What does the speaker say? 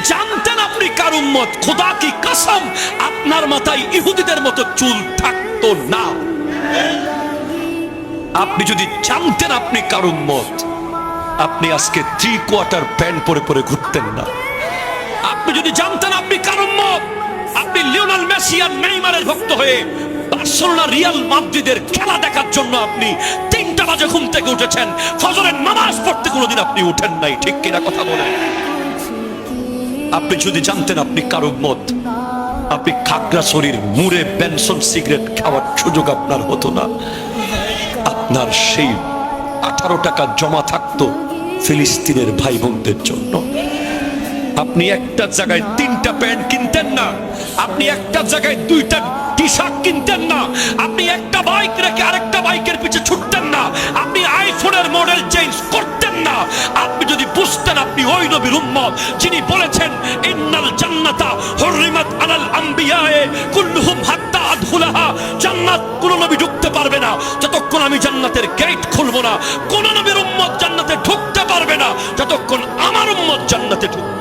জানতেন আপনি কার উম্মত, খোদা কি কসম আপনার মাথায় ইহুদিদের মতো চুল থাকতো না। আপনি যদি জানতেন আপনি কার উম্মত, আপনি আজকে 3/4 প্যান্ট পরে পরে ঘুরতেন না। আপনি যদি জানতেন আপনি কার উম্মত, আপনি লিওনেল মেসি আর নেইমারের ভক্ত হয়ে বার্সেলোনা রিয়াল মাদ্রিদের খেলা দেখার জন্য আপনি 3টা বাজে ঘুম থেকে উঠেছেন, ফজরের নামাজ পড়তে কোনোদিন আপনি উঠেন নাই, ঠিক কিনা কথা বলেন? আপনি যদি জানতেন আপনি কার উম্মত, আপনি খাগড়াছড়ির মুড়ে বেনসন সিগারেট খাওয়ার সুযোগ আপনার হতো না। আপনার সেই 18 টাকা জমা থাকতো ফিলিস্তিনের ভাই বোনদের জন্য। আপনি একটা জায়গায় 3টা প্যান্ট কিনতেন না, আপনি একটা জায়গায় 2টা টি শার্ট কিনতেন না, আপনি একটা বাইক রেখে আরেকটা বাইকের পিছে ছুটতেন না, আপনি আইফোনের মডেল চেঞ্জ করতেন না। আপনি যদি বুঝতেন আপনি ওই নবীর উম্মত যিনি বলেছেন ইন্নাল জান্নাতা হুররিমাত আলাল আম্বিয়ায়ে কুল্লুহুম হাত্তা আদখুলাহা, জান্নাত কোন নবী ঢুকতে পারবে না যতক্ষণ আমি জান্নাতের গেট খুলবো না, কোন নবীর উম্মত জান্নাতে ঢুকতে পারবে না যতক্ষণ আমার উম্মত জান্নাতে ঢুকবে।